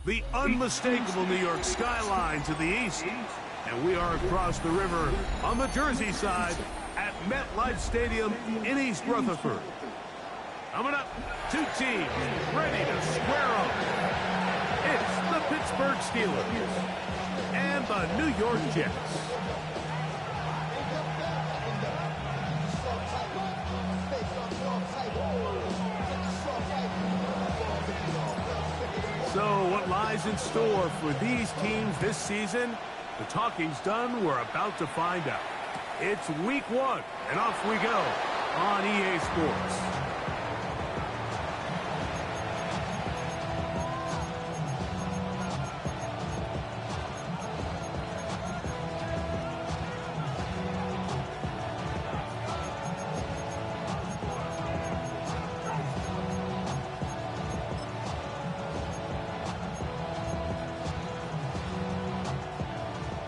The unmistakable New York skyline to the east. And we are across the river on the Jersey side at MetLife Stadium in East Rutherford. Coming up, two teams ready to square up. It's the Pittsburgh Steelers and the New York Jets. So what lies in store for these teams this season? The talking's done. We're about to find out. It's week 1, and off we go on EA Sports.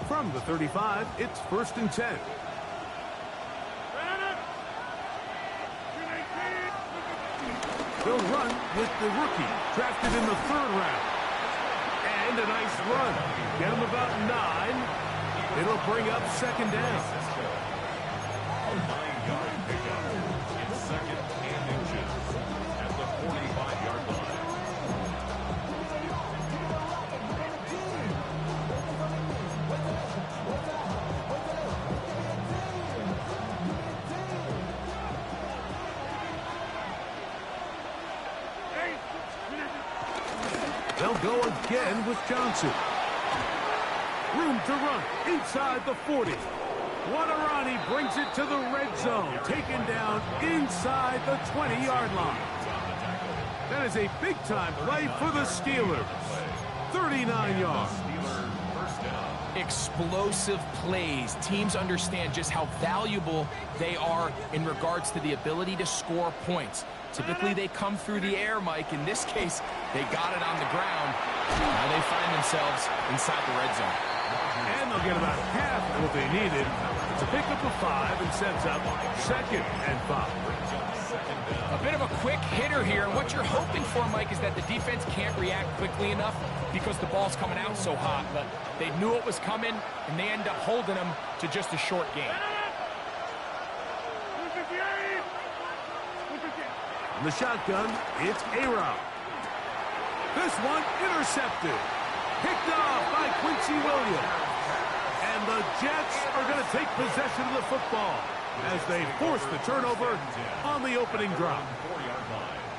From the 35, it's 1st and 10. They'll run with the rookie, drafted in the 3rd round. And a nice run. Get him about 9. It'll bring up 2nd down. A 9-yard pickup in 2nd and inches at the 45-yard line. They'll go again with Johnson. Room to run inside the 40. Waterani brings it to the red zone, taken down inside the 20-yard line. That is a big-time play for the Steelers. 39 yards. Explosive plays. Teams understand just how valuable they are in regards to the ability to score points. Typically, they come through the air, Mike. In this case, they got it on the ground. Now they find themselves inside the red zone. And they'll get about half of what they needed to pick up a 5 and sets up 2nd and 5. A bit of a quick hitter here. And what you're hoping for, Mike, is that the defense can't react quickly enough because the ball's coming out so hot. But they knew it was coming, and they end up holding them to just a short gain. On the shotgun, it's A-Rob. This one intercepted. Picked off by Quincy Williams. And the Jets are going to take possession of the football as they force the turnover on the opening drive.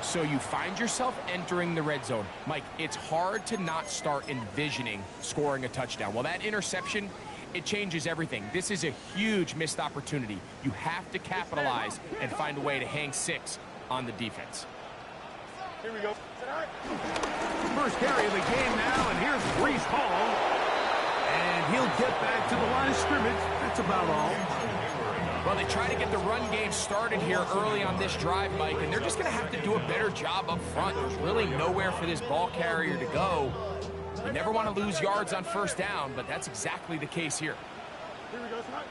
So you find yourself entering the red zone. Mike, it's hard to not start envisioning scoring a touchdown. Well, that interception, it changes everything. This is a huge missed opportunity. You have to capitalize and find a way to hang 6 on the defense. Here we go. First carry of the game now, and here's Breece Hall. And he'll get back to the line of scrimmage. That's about all. Well, they try to get the run game started here early on this drive, Mike, and they're just going to have to do a better job up front. There's really nowhere for this ball carrier to go. You never want to lose yards on 1st down, but that's exactly the case here. Here we go, Scott.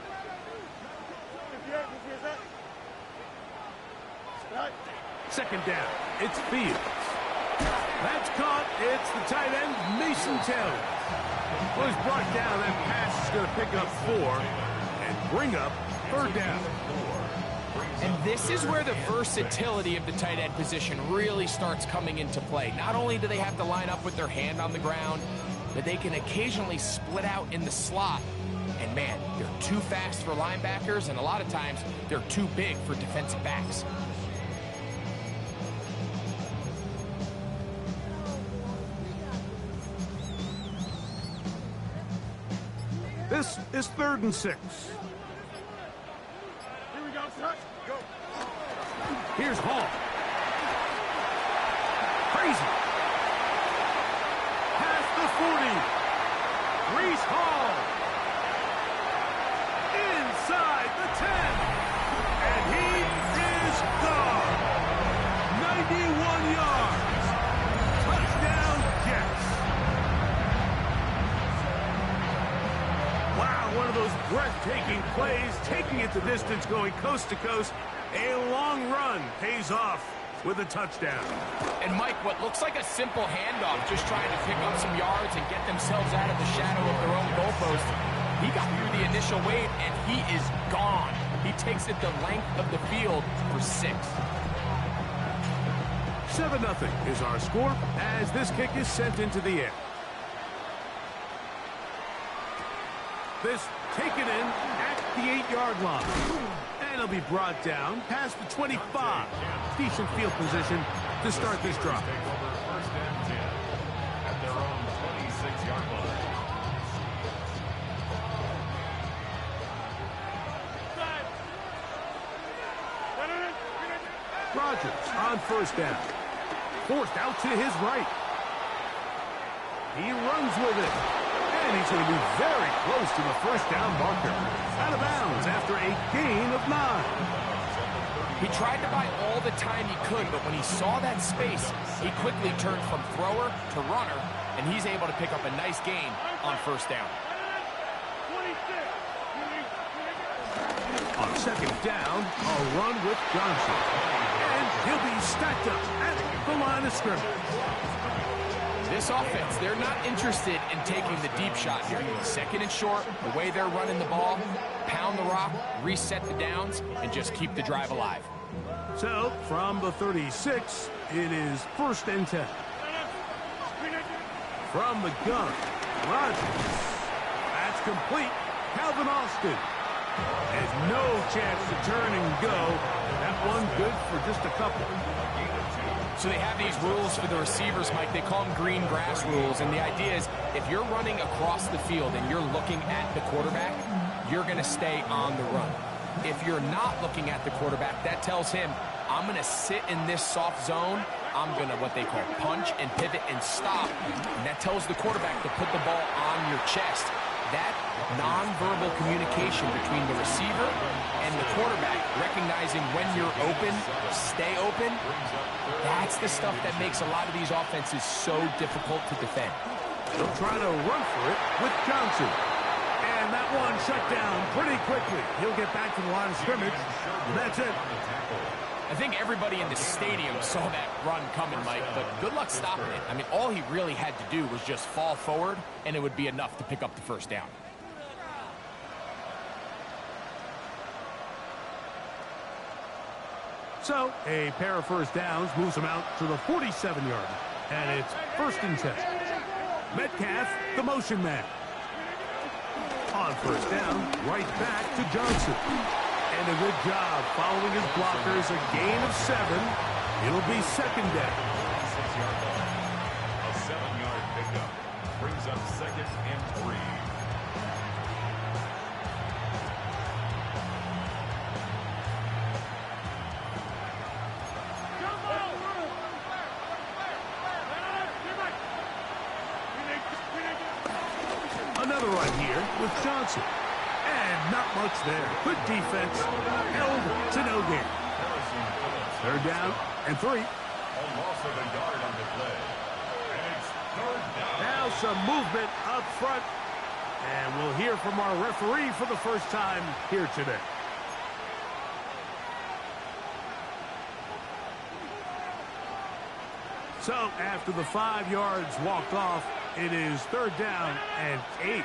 2nd down. It's Fields. That's caught. It's the tight end, Mason Taylor. Well, he's brought down. That pass is going to pick up 4 and bring up 3rd down. And this is where the versatility of the tight end position really starts coming into play. Not only do they have to line up with their hand on the ground, but they can occasionally split out in the slot. And man, they're too fast for linebackers, and a lot of times they're too big for defensive backs. This is 3rd and 6. Here we go, Scott. Go. Here's Hall. Crazy. Past the 40. Breece Hall. Inside the 10. And he is gone. 91 yards. Touchdown, Jets. Wow, one of those breathtaking plays, taking it the distance, going coast to coast. A long run pays off. with a touchdown. And Mike, what looks like a simple handoff, just trying to pick up some yards and get themselves out of the shadow of their own goalpost. He got through the initial wave, and he is gone. He takes it the length of the field for 6. 7-0 is our score as this kick is sent into the air. This taken in at the 8-yard line. And it'll be brought down past the 25. Decent field position to start this drive. Take over first and 10 at their own 26-yard line. Rodgers on first down. Forced out to his right. He runs with it. And he's going to be very close to the first down marker. Out of bounds after a gain of 9. He tried to buy all the time he could, but when he saw that space, he quickly turned from thrower to runner, and he's able to pick up a nice gain on first down. On second down, a run with Johnson. And he'll be stacked up at the line of scrimmage. This offense, they're not interested in taking the deep shot here. Second and short, the way they're running the ball, pound the rock, reset the downs, and just keep the drive alive. So, from the 36, it is first and 10. From the gun, Rodgers. That's complete. Calvin Austin has no chance to turn and go. That one good for just a couple. So they have these rules for the receivers, Mike. They call them green grass rules. And the idea is if you're running across the field and you're looking at the quarterback, you're going to stay on the run. If you're not looking at the quarterback, that tells him, I'm going to sit in this soft zone. I'm going to what they call punch and pivot and stop. And that tells the quarterback to put the ball on your chest. That nonverbal communication between the receiver and the quarterback, recognizing when you're open, stay open, that's the stuff that makes a lot of these offenses so difficult to defend. They'll try to run for it with Johnson. And that one shut down pretty quickly. He'll get back to the line of scrimmage. And that's it. I think everybody in the stadium saw that run coming, Mike, but good luck stopping it. I mean, all he really had to do was just fall forward, and it would be enough to pick up the first down. So, a pair of first downs moves them out to the 47-yard. And it's first and 10. Metcalf, the motion man. On first down, right back to Johnson. And a good job following his blockers, a gain of 7. It'll be second down. 6-yard line. A 7-yard pickup brings up second and 3. Another run here with Johnson. And not much there. Good defense. Held to no gain. Third down and 3. A loss of a yard on the play. And it's third down. Now some movement up front. And we'll hear from our referee for the first time here today. So after the 5 yards walked off, it is third down and 8.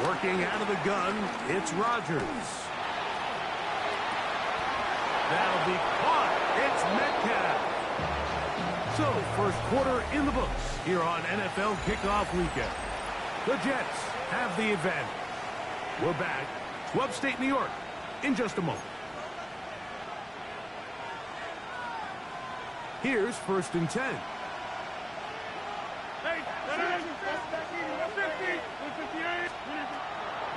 Working out of the gun, it's Rodgers. That'll be caught. It's Metcalf. So, first quarter in the books here on NFL Kickoff Weekend. The Jets have the advantage. We're back to upstate New York in just a moment. Here's first and 10.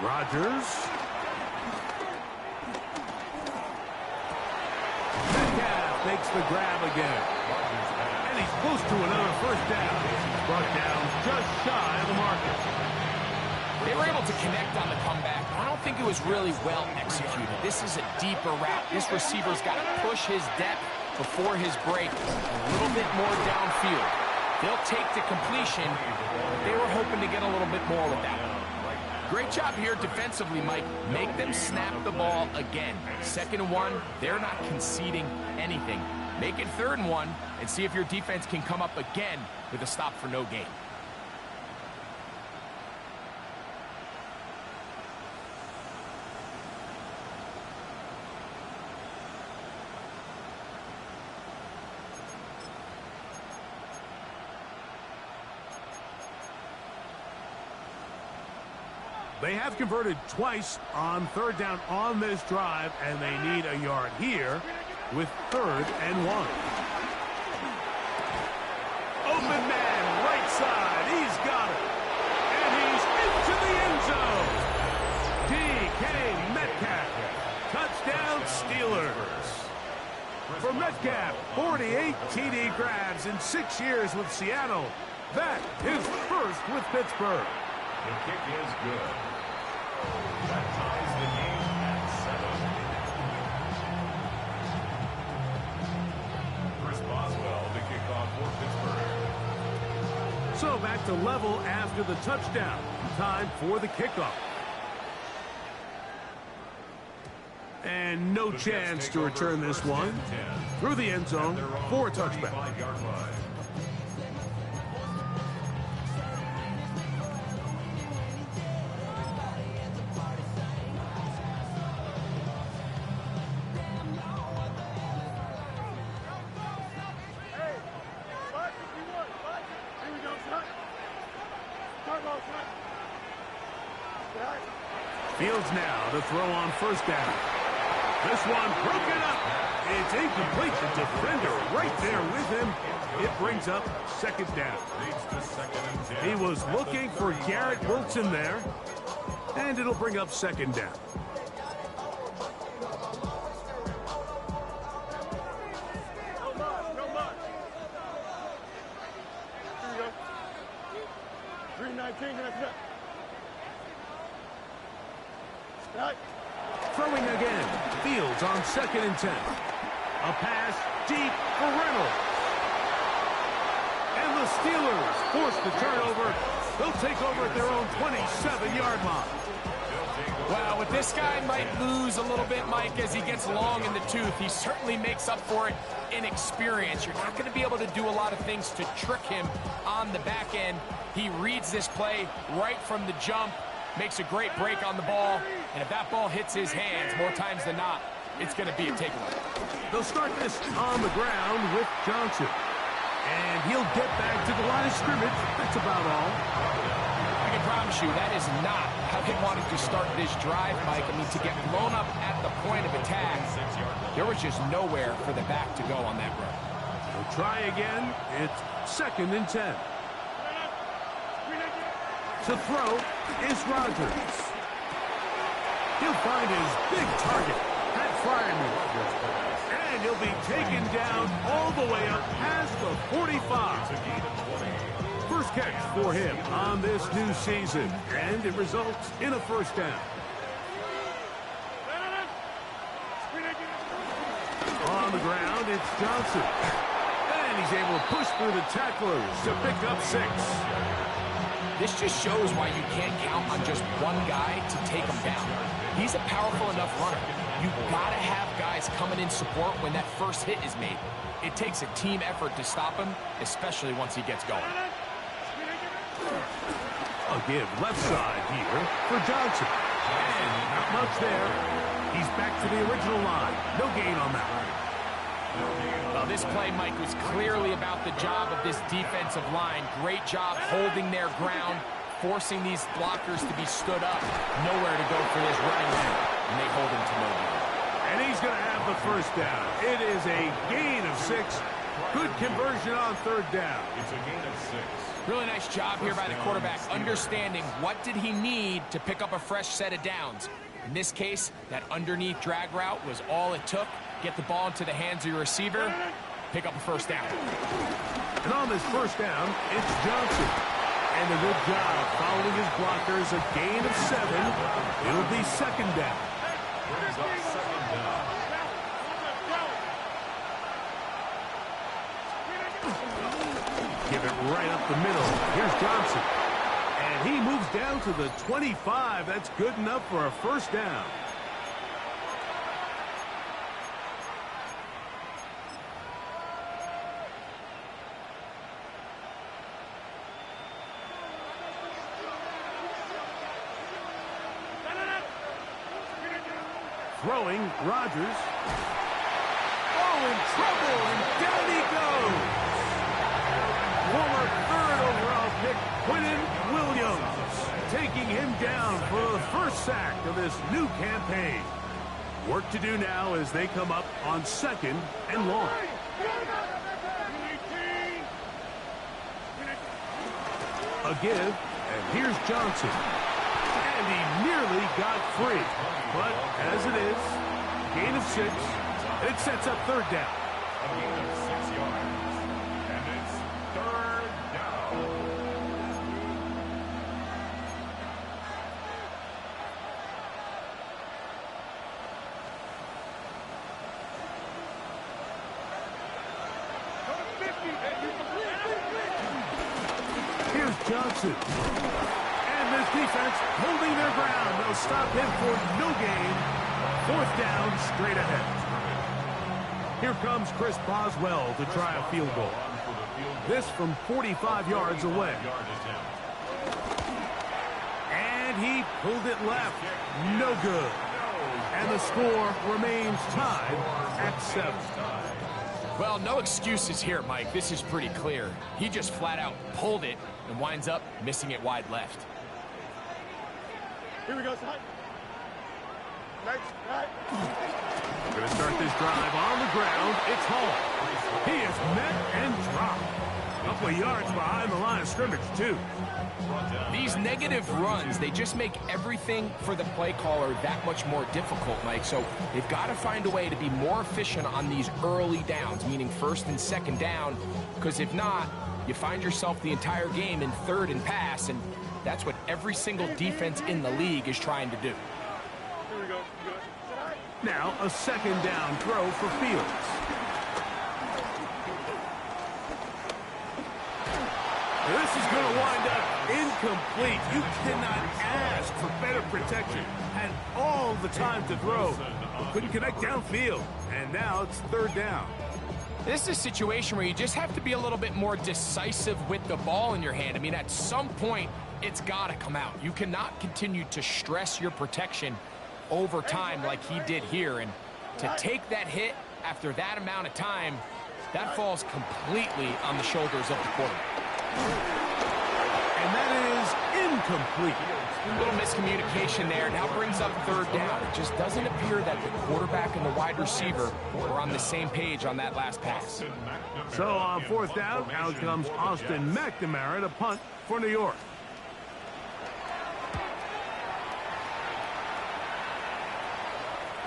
Rodgers. Metcalf makes the grab again. And he's close to another first down. He's brought down just shy of the marker. They were able to connect on the comeback. I don't think it was really well executed. This is a deeper route. This receiver's got to push his depth before his break a little bit more downfield. They'll take the completion, but they were hoping to get a little bit more with that one. Great job here defensively, Mike. Make them snap the ball again. 2nd and 1, they're not conceding anything Make it 3rd and 1 and see if your defense can come up again with a stop for no gain. They have converted twice on 3rd down on this drive, and they need a yard here with 3rd and 1. Open man, right side. He's got it. And he's into the end zone. DK Metcalf. Touchdown Steelers. For Metcalf, 48 TD grabs in 6 years with Seattle. That is first with Pittsburgh. The kick is good. That ties the game at 7. Chris Boswell, the kickoff for Pittsburgh. So back to level after the touchdown. Time for the kickoff. And no chance to return this one. Through the end zone for a touchback. Fields now to throw on 1st down. This one broken up. It's incomplete. The defender right there with him. It brings up 2nd down. He was looking for Garrett Wilson there. And it'll bring up 2nd down. Throwing again. Fields on 2nd and 10. A pass deep for Reynolds. And the Steelers force the turnover. They'll take over at their own 27-yard line. Well, with this guy might lose a little bit, Mike, as he gets long in the tooth. He certainly makes up for it in experience. You're not going to be able to do a lot of things to trick him on the back end. He reads this play right from the jump, makes a great break on the ball, and if that ball hits his hands more times than not, it's going to be a takeaway. They'll start this on the ground with Johnson. And he'll get back to the line of scrimmage. That's about all. I can promise you that is not how they wanted to start this drive, Mike. I mean, to get blown up at the point of attack, there was just nowhere for the back to go on that run. They'll try again. It's 2nd and 10. To throw is Rodgers. He'll find his big target, Pat Fryermuth. And he'll be taken down all the way up past the 45. First catch for him on this new season, and it results in a 1st down. On the ground, it's Johnson. And he's able to push through the tacklers to pick up 6. This just shows why you can't count on just one guy to take him down. He's a powerful enough runner. You've got to have guys coming in support when that first hit is made. It takes a team effort to stop him, especially once he gets going. I'll give left side here for Johnson. And not much there. He's back to the original line. No gain on that one. Well, this play, Mike, was clearly about the job of this defensive line. Great job holding their ground, forcing these blockers to be stood up. Nowhere to go for this running back, and they hold him to no gain. And he's going to have the 1st down. It is a gain of 6. Good conversion on 3rd down. It's a gain of 6. Really nice job here by the quarterback, understanding what did he need to pick up a fresh set of downs. In this case, that underneath drag route was all it took. Get the ball into the hands of your receiver, pick up a 1st down. And on this 1st down, it's Johnson. And a good job following his blockers, a gain of 7. It'll be 2nd down. Brings up 2nd down. Give it right up the middle. Here's Johnson. And he moves down to the 25. That's good enough for a 1st down. Throwing, Rodgers. Oh, in trouble, and down he goes. Former third overall pick, Quinnen Williams, taking him down for the first sack of this new campaign. Work to do now as they come up on 2nd and long. A give, and here's Johnson. And he nearly got free. But as it is, gain of 6, and it sets up 3rd down. A gain of 6 yards. And it's 3rd down. Here's Johnson. And this defense holding their ground. They'll stop him for no gain. 4th down, straight ahead. Here comes Chris Boswell to try a field goal. This from 45 yards away. And he pulled it left. No good. And the score remains tied at 7. Well, no excuses here, Mike. This is pretty clear. He just flat out pulled it and winds up missing it wide left. Here we go, son. Next, right. We're going to start this drive on the ground. It's Hall. He is met and dropped. A couple of yards behind the line of scrimmage, too. These negative runs, they just make everything for the play caller that much more difficult, Mike. So they've got to find a way to be more efficient on these early downs, meaning 1st and 2nd down, because if not, you find yourself the entire game in 3rd and pass, and that's what every single defense in the league is trying to do. Here we go. Now a 2nd down throw for Fields. This is going to wind up incomplete. You cannot ask for better protection. Had all the time to throw. Couldn't connect downfield. And now it's 3rd down. This is a situation where you just have to be a little bit more decisive with the ball in your hand. I mean, at some point, it's got to come out. You cannot continue to stress your protection over time like he did here. And to take that hit after that amount of time, that falls completely on the shoulders of the quarterback. And that is incomplete. A little miscommunication there. Now brings up 3rd down. It just doesn't appear that the quarterback and the wide receiver were on the same page on that last pass. So on 4th down, out comes Austin McNamara to punt for New York.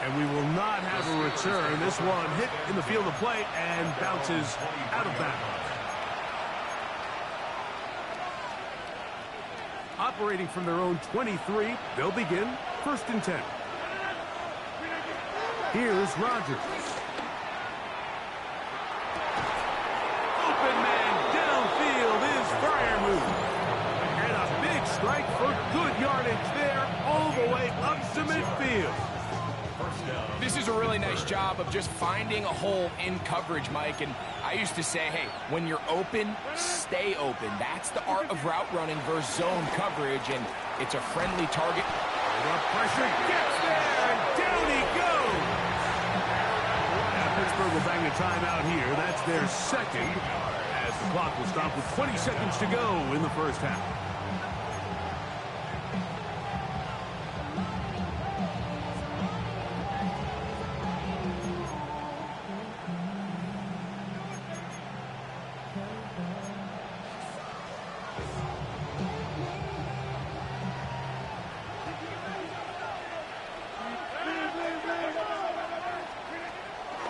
And we will not have a return. This one hit in the field of play and bounces out of bounds. Operating from their own 23, they'll begin 1st and 10. Here's Rodgers. Open man downfield is Freiermuth. And a big strike for good yardage there all the way up to midfield. This is a really nice job of just finding a hole in coverage, Mike. And I used to say, hey, when you're open, stay open. That's the art of route running versus zone coverage, and it's a friendly target. The pressure gets there, and down he goes. And Pittsburgh will bang a timeout here. That's their 2nd, as the clock will stop with 20 seconds to go in the 1st half.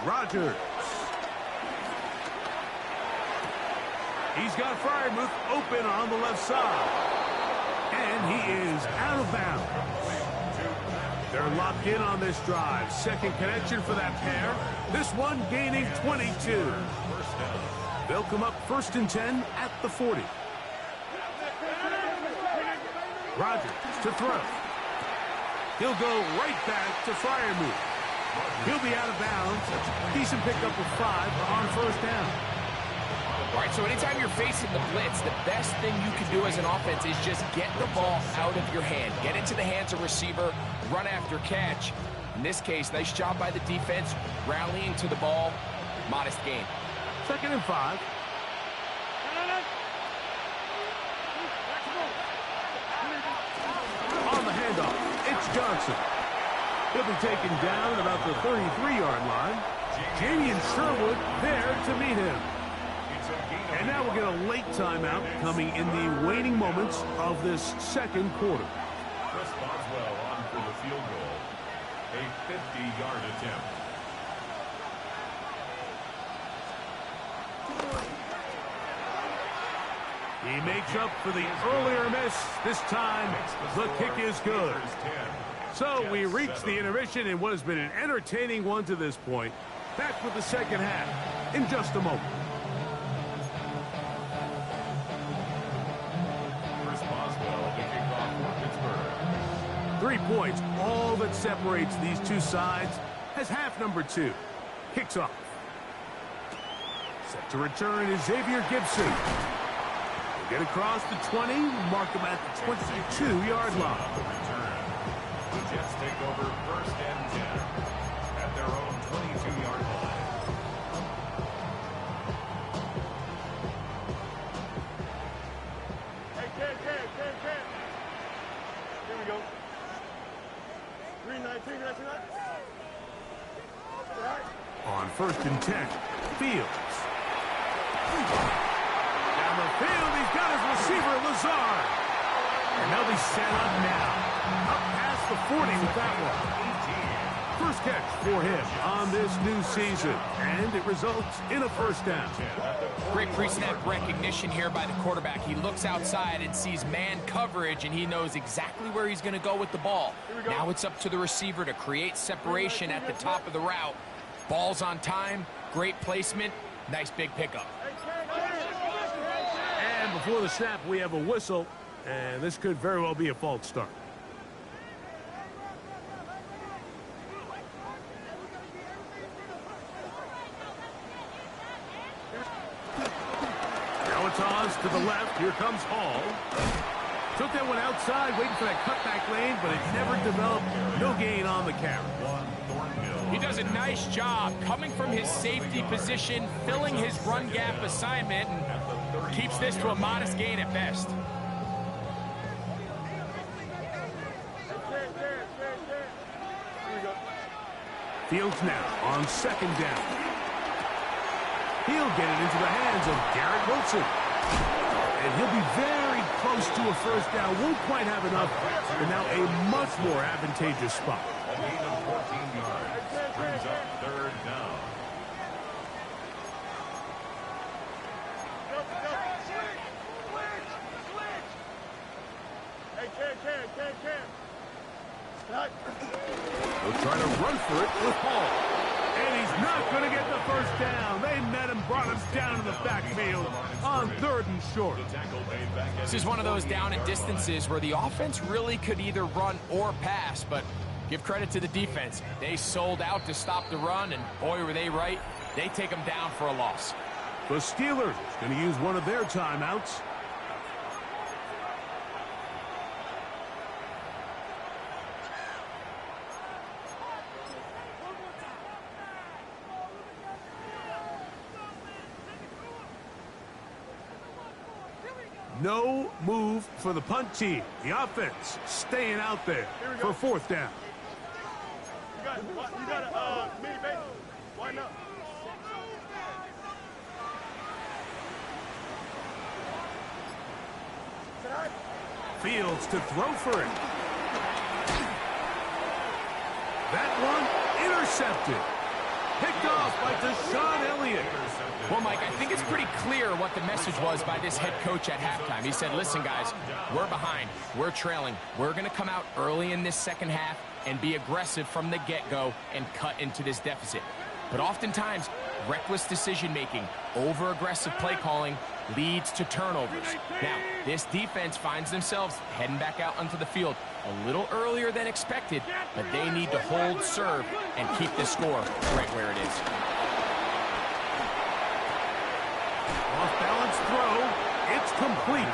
Rodgers. He's got Freiermuth open on the left side. And he is out of bounds. They're locked in on this drive. 2nd connection for that pair. This one gaining 22. They'll come up 1st and 10 at the 40. Rodgers to throw. He'll go right back to Freiermuth. He'll be out of bounds. Decent pickup of 5 on 1st down. All right, so anytime you're facing the blitz, the best thing you can do as an offense is just get the ball out of your hand. Get into the hands of receiver, run after catch. In this case, nice job by the defense, rallying to the ball. Modest gain. 2nd and 5. On the handoff, it's Johnson. He'll be taken down at about the 33-yard line. Jamie and Sherwood there to meet him. And now we'll get a late timeout coming in the waning moments of this 2nd quarter. Chris Boswell on for the field goal. A 50-yard attempt. He makes up for the earlier miss. This time, the kick is good. So we reach the intermission in what has been an entertaining one to this point. Back with the 2nd half in just a moment. Chris Boswell, the kickoff for Pittsburgh. 3 points, all that separates these two sides, has half number 2. Kicks off. Set to return is Xavier Gibson. He'll get across the 20, mark him at the 22-yard line. The Jets take over 1st and 10 at their own 22-yard line. Hey, Ken. Here we go. 319, 319. On 1st and 10, Fields. Down the field, he's got his receiver, Lazard. And they'll be set up now. Up past the 40 with that one. First catch for him on this new season. And it results in a 1st down. Great pre-snap recognition here by the quarterback. He looks outside and sees man coverage, and he knows exactly where he's going to go with the ball. Now it's up to the receiver to create separation at the top of the route. Ball's on time, great placement, nice big pickup. And before the snap, we have a whistle, and this could very well be a false start. Now a toss to the left. Here comes Hall. Took that one outside, waiting for that cutback lane, but it never developed. No gain on the carry. He does a nice job coming from his safety position, filling his run gap assignment, and keeps this to a modest gain at best. Fields now on 2nd down. He'll get it into the hands of Garrett Wilson. And he'll be very close to a 1st down. Won't quite have enough, but now a much more advantageous spot. A gain of 14 yards brings up 3rd down. Hey, Ken. They'll try to run for it with Hall. And he's not going to get the 1st down. They met him, brought him down to the backfield on 3rd and short. This is one of those down and distances where the offense really could either run or pass, but give credit to the defense. They sold out to stop the run, and boy, were they right. They take them down for a loss. The Steelers going to use one of their timeouts. No move for the punt team. The offense staying out there for 4th down. You got a mini base. Why not? Fields to throw for it. That one intercepted. Picked off by Deshaun Elliott. Well, Mike, I think it's pretty clear what the message was by this head coach at halftime. He said, listen, guys, we're behind. We're trailing. We're going to come out early in this 2nd half and be aggressive from the get-go and cut into this deficit. But oftentimes, reckless decision-making, over-aggressive play calling leads to turnovers. Now, this defense finds themselves heading back out onto the field a little earlier than expected, but they need to hold serve and keep the score right where it is. Off-balance throw. It's complete.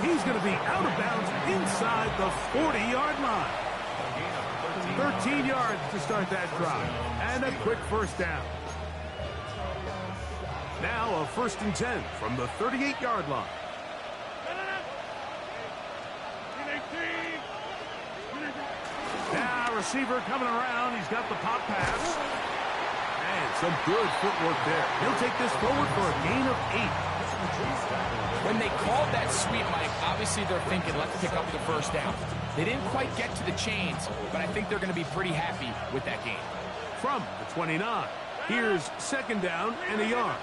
He's going to be out of bounds inside the 40-yard line. A gain of 13. 13 yards to start that drive. And a quick first down. Now a 1st and 10 from the 38-yard line. Now receiver coming around. He's got the pop pass. And some good footwork there. He'll take this forward for a gain of 8. When they called that sweep, Mike, obviously they're thinking, let's pick up the first down. They didn't quite get to the chains, but I think they're going to be pretty happy with that gain. From the 29, here's 2nd down and a yard.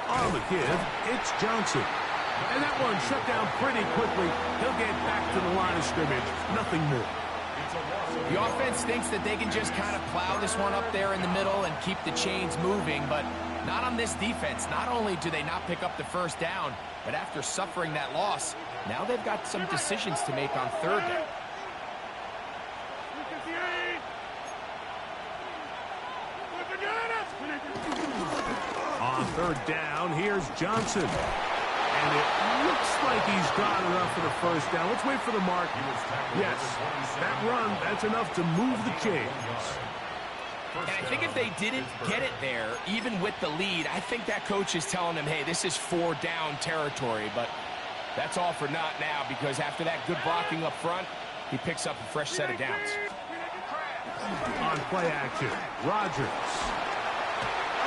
On the give, it's Johnson. And that one shut down pretty quickly. He'll get back to the line of scrimmage. Nothing more. The offense thinks that they can just kind of plow this one up there in the middle and keep the chains moving, but not on this defense. Not only do they not pick up the first down, but after suffering that loss, now they've got some decisions to make on 3rd down. On 3rd down, here's Johnson. And it looks like he's got enough for the first down. Let's wait for the mark. Yes, that run, that's enough to move the chains. And I think if they didn't get it there, even with the lead, I think that coach is telling them, hey, this is 4-down territory. But that's all for naught now, because after that good blocking up front, he picks up a fresh set of downs. On play action, Rodgers.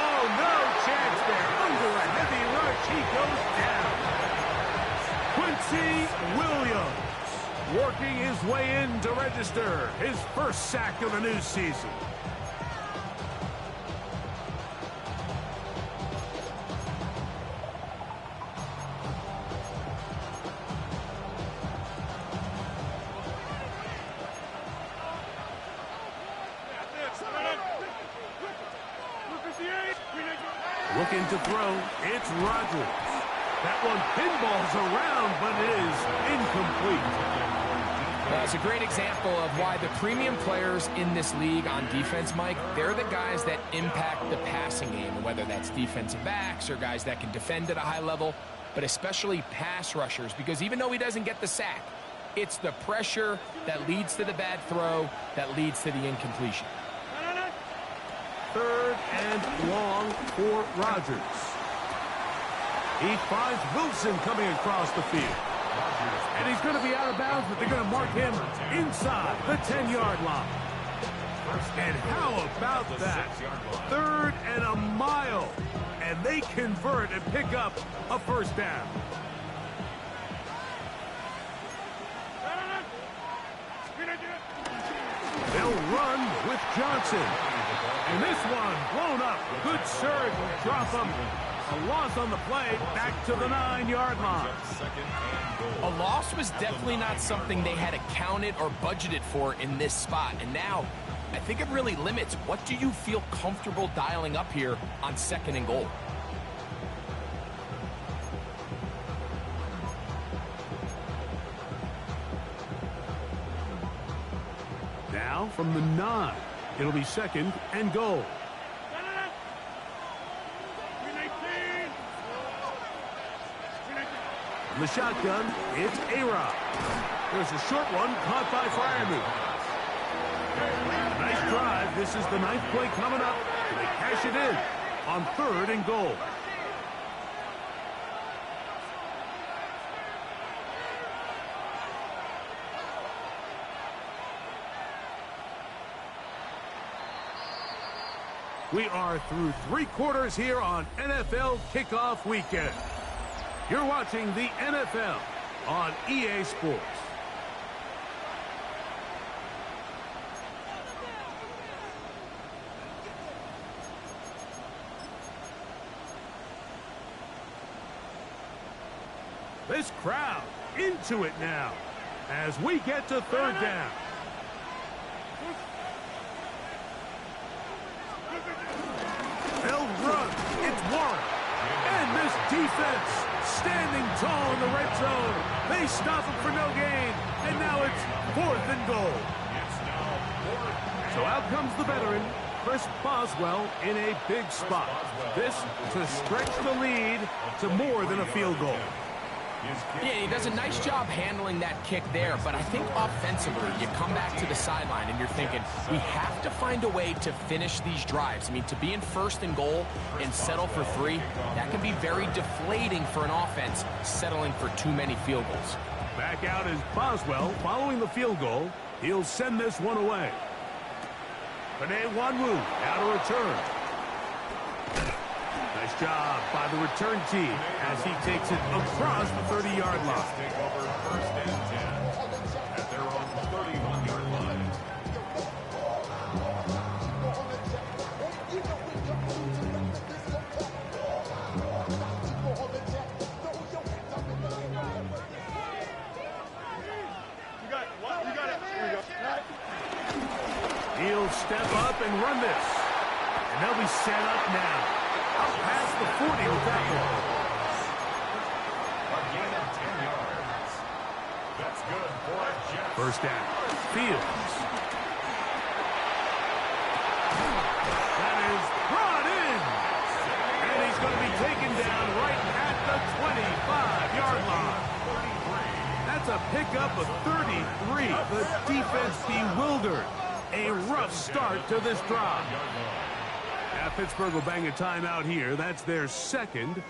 Oh, no chance there. Under a heavy rush, he goes down. Quincy Williams working his way in to register his 1st sack of the new season. Looking to throw, it's Rodgers. That one pinballs around, but it is incomplete. It's a great example of why the premium players in this league on defense, Mike, they're the guys that impact the passing game, whether that's defensive backs or guys that can defend at a high level, but especially pass rushers, because even though he doesn't get the sack, it's the pressure that leads to the bad throw that leads to the incompletion. 3rd and long for Rodgers. He finds Wilson coming across the field. And he's going to be out of bounds, but they're going to mark him inside the 10-yard line. And how about that? 3rd and a mile. And they convert and pick up a first down. They'll run with Johnson. And this one blown up. Good surge. Drop him. A loss on the play. Back to the 9-yard line. A loss was definitely not something they had accounted or budgeted for in this spot. And now, I think it really limits what do you feel comfortable dialing up here on 2nd and goal. Now from the 9, it'll be 2nd and goal. The shotgun, it's A-Rod. There's a short one caught by Freiermuth. Nice drive. This is the 9th play coming up. They cash it in on 3rd and goal. We are through 3 quarters here on NFL Kickoff Weekend. You're watching the NFL on EA Sports. This crowd into it now as we get to 3rd down. They'll run. It's Warren. And this defense standing tall in the red zone. They stop him for no gain. And now it's 4th and goal. So out comes the veteran, Chris Boswell, in a big spot. This to stretch the lead to more than a field goal. Yeah, he does a nice job handling that kick there, but I think offensively, you come back to the sideline and you're thinking, we have to find a way to finish these drives. I mean, to be in first and goal and settle for 3, that can be very deflating for an offense settling for too many field goals. Back out is Boswell following the field goal. He'll send this one away. Panay Wanwu out of return. Nice job by the return team as he takes it across the 30-yard line. Take over first and 10 at their own 31-yard line. You got it. Here we go. He'll step up and run this. And they'll be set up now. Up past the 40 with that one. Again at 10 yards. That's good for a Jet. First down. Fields. That is brought in. And he's going to be taken down right at the 25-yard line. That's a pickup of 33. The defense bewildered. A rough start to this drive. Now Pittsburgh will bang a timeout here. That's their second.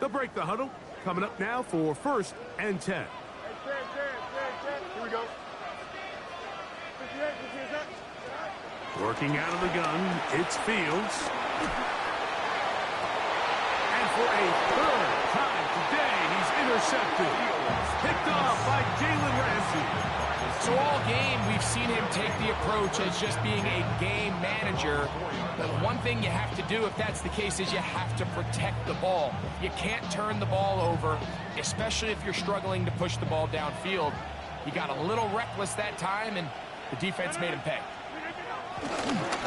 They'll break the huddle. Coming up now for first and 10. Here we go. Working out of the gun, it's Fields. And for a third time today, he's intercepted. Picked off by Jalen Ramsey. So all game, we've seen him take the approach as just being a game manager. But one thing you have to do, if that's the case, is you have to protect the ball. You can't turn the ball over, especially if you're struggling to push the ball downfield. He got a little reckless that time, and the defense made him pay.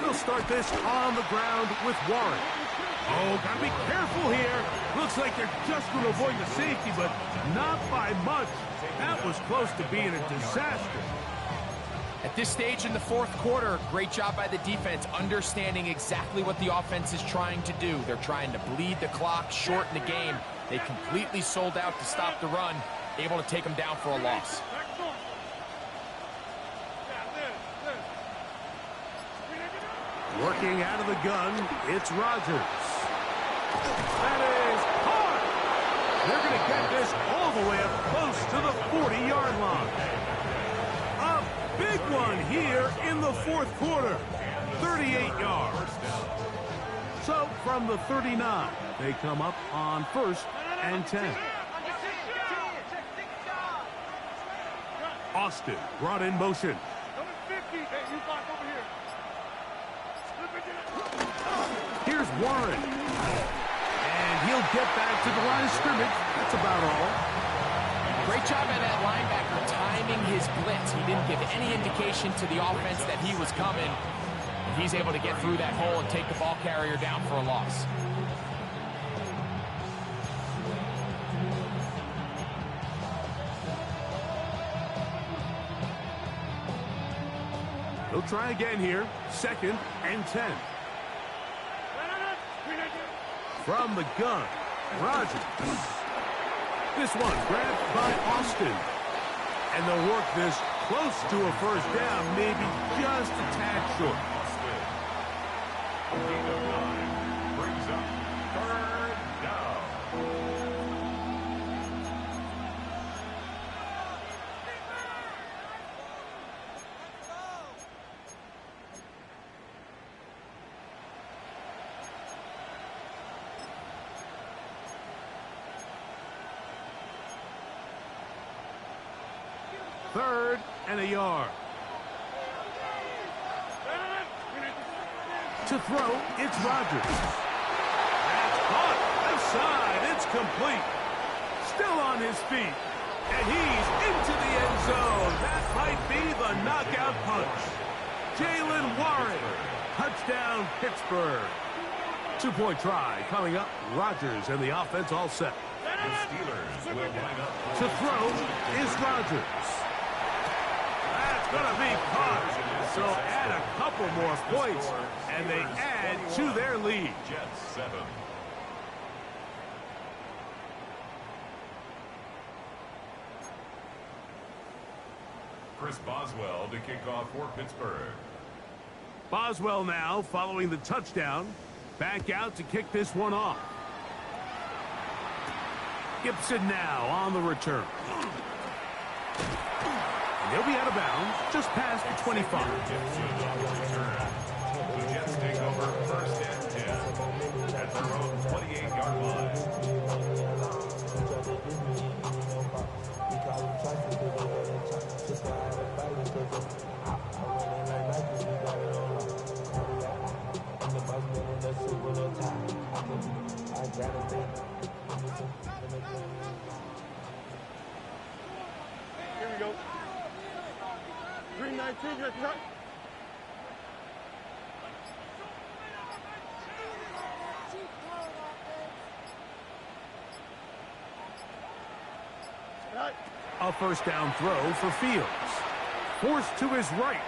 They'll start this on the ground with Warren. Oh, gotta be careful here. Looks like they're just going to avoid the safety, but not by much. That was close to being a disaster. At this stage in the fourth quarter, great job by the defense, understanding exactly what the offense is trying to do. They're trying to bleed the clock, shorten the game. They completely sold out to stop the run, able to take them down for a loss. Working out of the gun, it's Rodgers. That is hard. They're going to get this all the way up close to the 40-yard line. A big one here in the fourth quarter. 38 yards. So from the 39, they come up on first and 10. Austin brought in motion. Here's Warren. And he'll get back to the line of scrimmage. That's about all. Great job by that linebacker timing his blitz. He didn't give any indication to the offense that he was coming. And he's able to get through that hole and take the ball carrier down for a loss. He'll try again here. Second and 10. From the gun, Rodgers. This one grabbed by Austin. And they'll work this close to a first down, maybe just a tad short. Gain of 9 brings up third down. Third and a yard. To throw, it's Rodgers. That's caught. Left side. It's complete. Still on his feet. And he's into the end zone. That might be the knockout punch. Jalen Warren. Touchdown, Pittsburgh. 2-point try coming up. Rodgers and the offense all set. The Steelers will line up. To throw is Rodgers. Gonna be caught. So add a couple more points, and they add to their lead. Jets 7. Chris Boswell to kick off for Pittsburgh. Boswell now following the touchdown. Back out to kick this one off. Gibson now on the return. And he'll be out of bounds just past the 25. The Jets take over first and 10 at their own 28-yard line. Here we go. 319, just not. A first down throw for Fields. Forced to his right.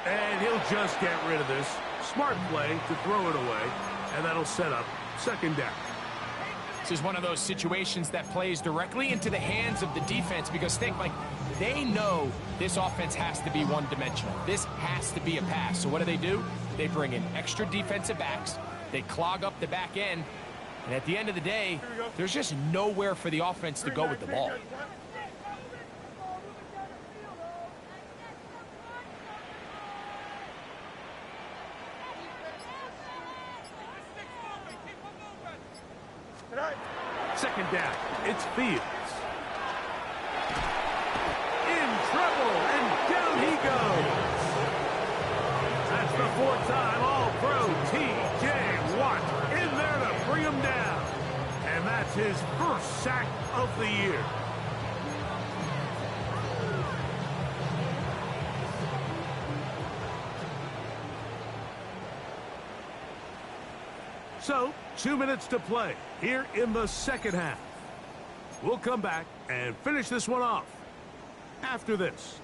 And he'll just get rid of this. Smart play to throw it away. And that'll set up second down. This is one of those situations that plays directly into the hands of the defense because think, like, they know this offense has to be one-dimensional. This has to be a pass. So what do? They bring in extra defensive backs. They clog up the back end. And at the end of the day, there's just nowhere for the offense to go with the ball. Second down, it's Fields. In trouble, and down he goes. That's the fourth time All-Pro T.J. Watt in there to bring him down. And that's his first sack of the year. So, 2 minutes to play here in the second half. We'll come back and finish this one off after this.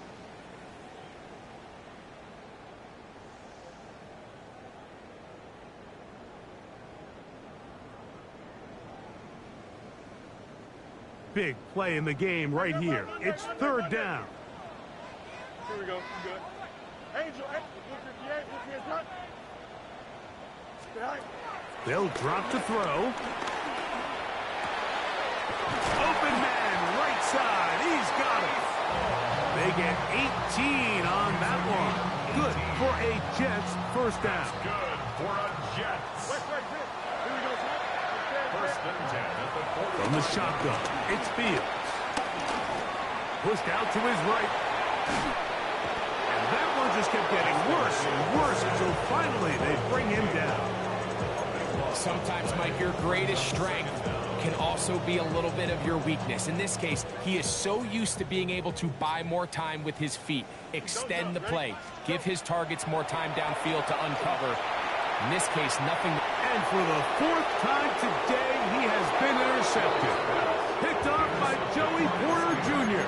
Big play in the game right here. It's third down. Here we go. Good. Angel, They'll drop to throw. Open man, right side. He's got it. They get 18 on that one. Good for a Jets first down. Good for a Jets. Here we go. First and 10 at the 40. From the shotgun, it's Fields. Pushed out to his right. And that one just kept getting worse and worse until finally they bring him down. Sometimes, Mike, your greatest strength can also be a little bit of your weakness. In this case, he is so used to being able to buy more time with his feet, extend the play, give his targets more time downfield to uncover. In this case, nothing. And for the fourth time today, he has been intercepted. Picked off by Joey Porter Jr.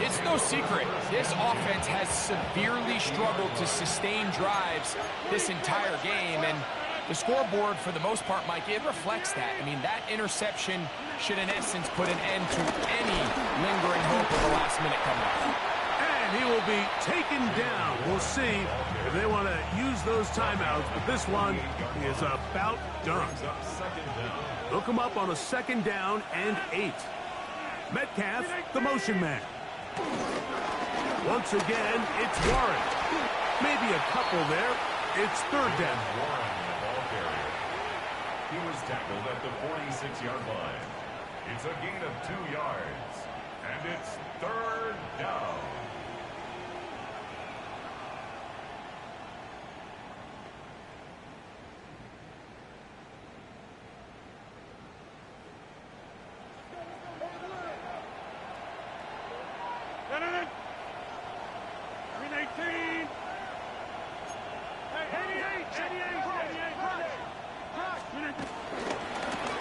It's no secret, this offense has severely struggled to sustain drives this entire game, and the scoreboard, for the most part, Mike, it reflects that. I mean, that interception should, in essence, put an end to any lingering hope of a last-minute comeback. And he will be taken down. We'll see if they want to use those timeouts, but this one is about done. Hook him up on a second down and 8. Metcalf, the motion man. Once again, it's Warren. Maybe a couple there. It's third down. He was tackled at the 46-yard line. It's a gain of 2 yards, and it's third down. No. 319. 88.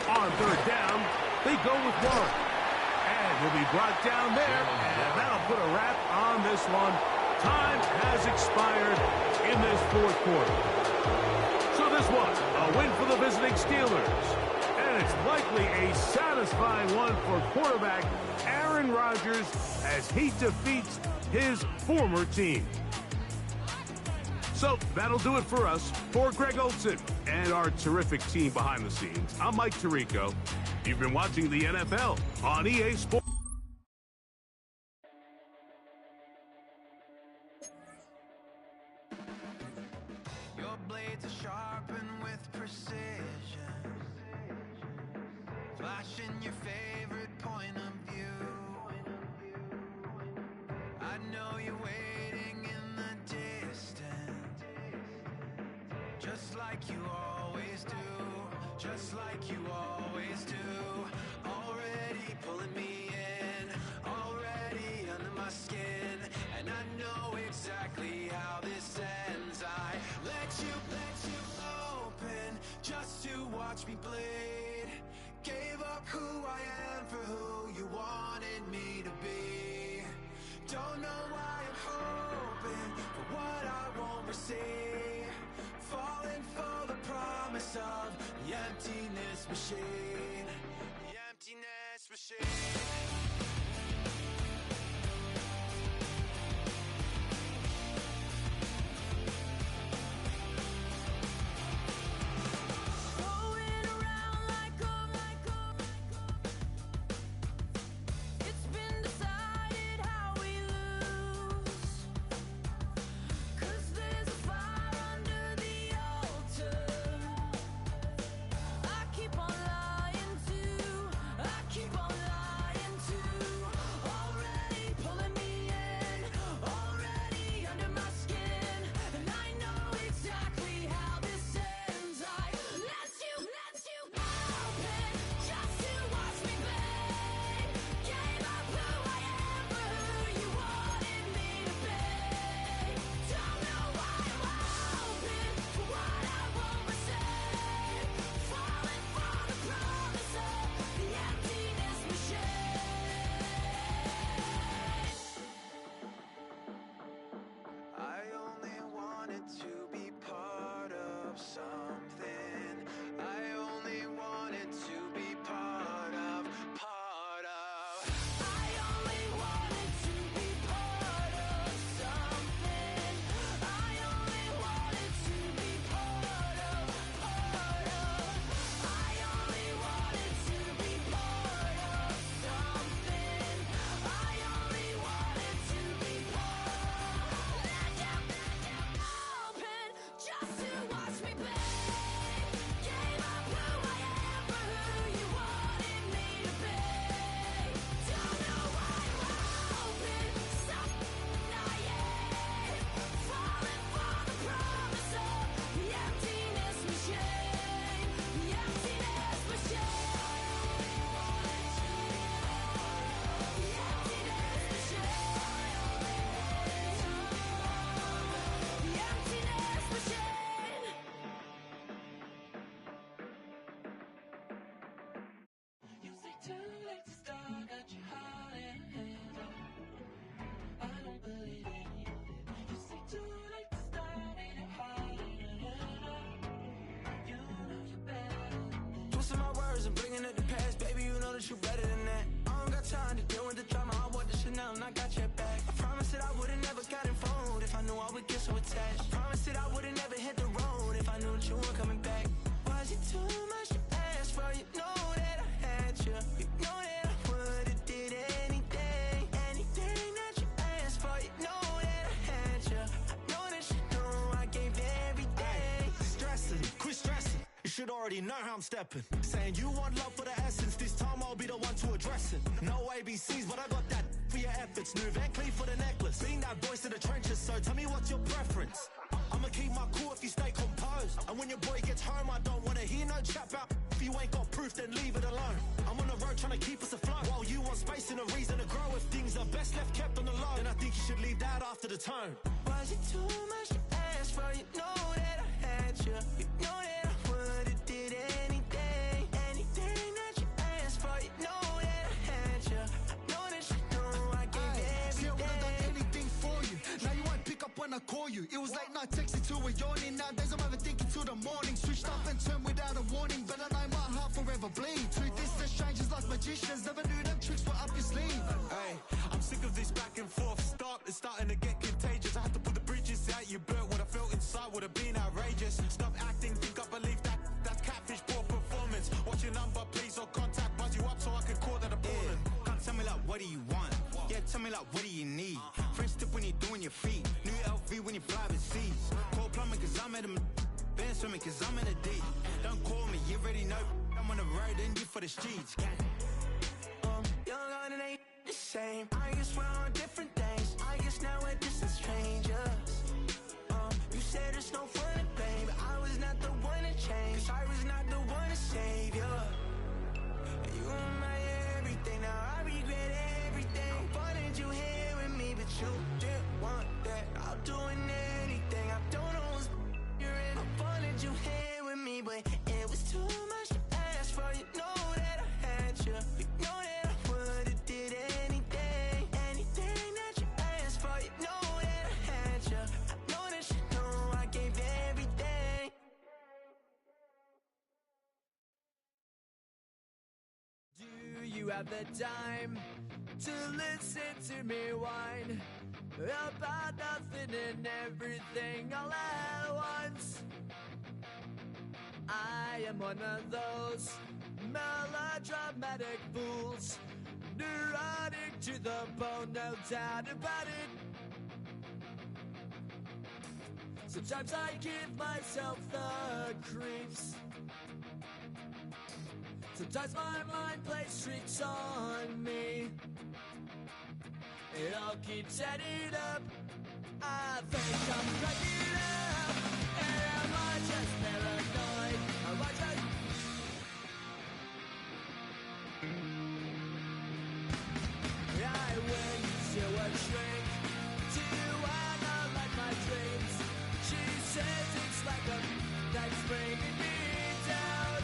On third down, they go with Warren. And he'll be brought down there, and that'll put a wrap on this one. Time has expired in this fourth quarter. So this one, a win for the visiting Steelers. And it's likely a satisfying one for quarterback Aaron Rodgers as he defeats his former team. So that'll do it for us. For Greg Olson and our terrific team behind the scenes, I'm Mike Tirico. You've been watching the NFL on EA Sports. Your blades are sharpened with precision, flashing your favorite point of view. I know you're waiting in the distance, just like you always do, just like you always do. Already pulling me in, already under my skin, and I know exactly how this ends. I let you open just to watch me bleed. Gave up who I am for who you wanted me to be. Don't know why I'm hoping for what I won't receive. Falling for the promise of the emptiness machine. The emptiness machine. And bringing up the past, baby, you know that you better than that. I don't got time to deal with the drama. I want the Chanel and I got your back. I promised that I would've never got involved if I knew I would get so attached. I promised that I would've never hit the road if I knew that you weren't coming back. Was it too much to ask for? You know that I had you. You know that I would've did anything that you asked for. You know that I had you. I know that you know I gave everything. Stressing, quit stressing. You should already know how I'm stepping. Saying you want love for the essence. This time I'll be the one to address it. No ABCs, but I got that for your efforts. New Van Cleef for the necklace. Being that voice in the trenches, so tell me what's your preference. I'ma keep my cool if you stay composed. And when your boy gets home, I don't wanna hear no chat about. If you ain't got proof, then leave it alone. I'm on the road trying to keep us afloat. While you want space and a reason to grow. If things are best left kept on the low, then I think you should leave that after the tone. Was it too much to ask for? You know that I had you. You know that I would've did anything that you asked for. You know that I had you. I when I call you. It was late night texting till we're yawning. Nowadays I'm overthinking till the morning. Switched up and turned without a warning, but I know my heart forever bleeds. Two distant strangers like magicians, never knew them tricks were up your sleeve. Hey, I'm sick of this back and forth. It's starting to get contagious. I had to put the bridges out you burnt. What I felt inside would have been outrageous. Stop acting, think I believe that's catfish, poor performance. What's your number, please, or contact, buzz you up so I can call that appalling. Can't tell me like, what do you want? Yeah, tell me like, what do you need? French tip when you're doing your feet. New LV when you fly overseas. Call plumbing cause I'm at a band swimming cause I'm in a D. Don't call me, you already know. I'm on the road and you for the streets. Young and it ain't the same. I guess we're on different things. I guess now we're distant strangers. You said it's no fun to blame, but I was not the one to change. 'Cause I was not the one to save you. You were my everything, now I regret everything. I wanted you here with me, but you didn't want that. I'll do anything, I don't know what's you're in. I wanted you here with me, but it was too much to ask for. You know that I had you. You know that I would've did anything that you asked for. You know that I had you. I know that you know I gave everything. Do you have the time to listen to me whine about nothing and everything all at once? I am one of those melodramatic fools, neurotic to the bone, no doubt about it. Sometimes I give myself the creeps. Sometimes my mind plays tricks on me. It all keeps adding up. I think I'm cracking up. Am I just paranoid? Am I just... I went to a shrink to analyze my dreams. She says it's like a that's bringing me down.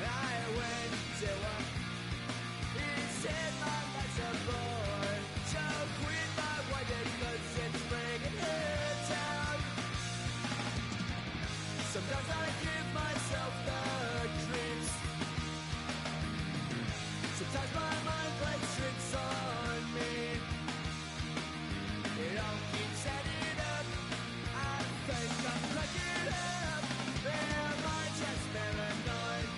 I went to a he said my life's a bore. So quit my white cause it's bringing her down. Sometimes I give myself the creeps. Sometimes my mind plays tricks on me. It all keeps adding up. I think I'm cracking up. Am I just paranoid?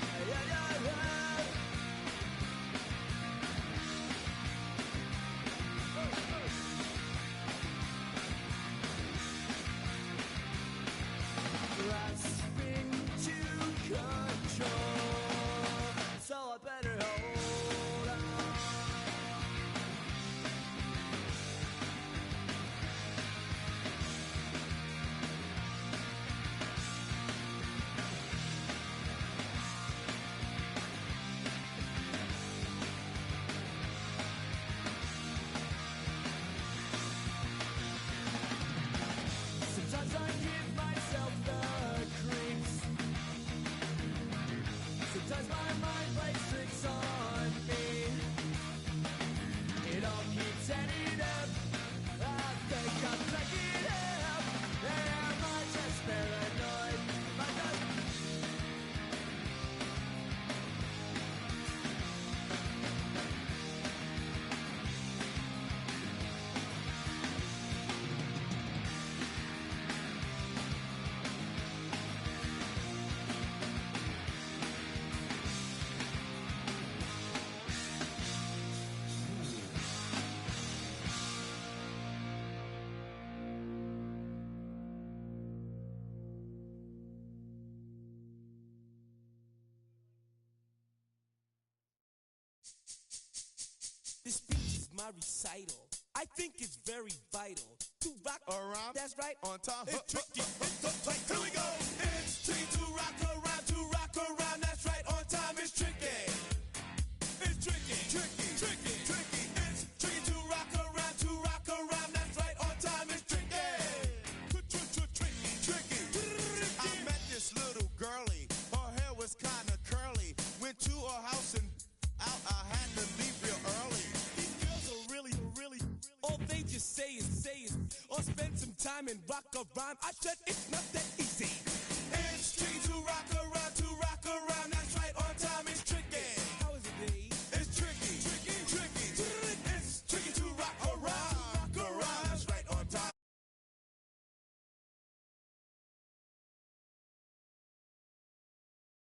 Grasping to control, so I better hold on. Sometimes I give myself the creeps. Sometimes my mind plays tricks on me. It all keeps adding up. I think I'm cracking up. Am I just paranoid? I just... This speech is my recital. I think it's very vital to rock around. That's right, on time. It's tricky. It's tight. Here we go. It's tricky to rock around. To rock around. That's right, on time. It's tricky. It's tricky. Tricky. Tricky. Tricky. It's tricky to rock around. To rock around. That's right, on time. It's tricky. Tricky. Tricky. I met this little girlie. Her hair was kinda curly. Went to her house and out. I had to leave real early. These girls are really, all they just say is, or spend some rock a rhyme. I said it's not that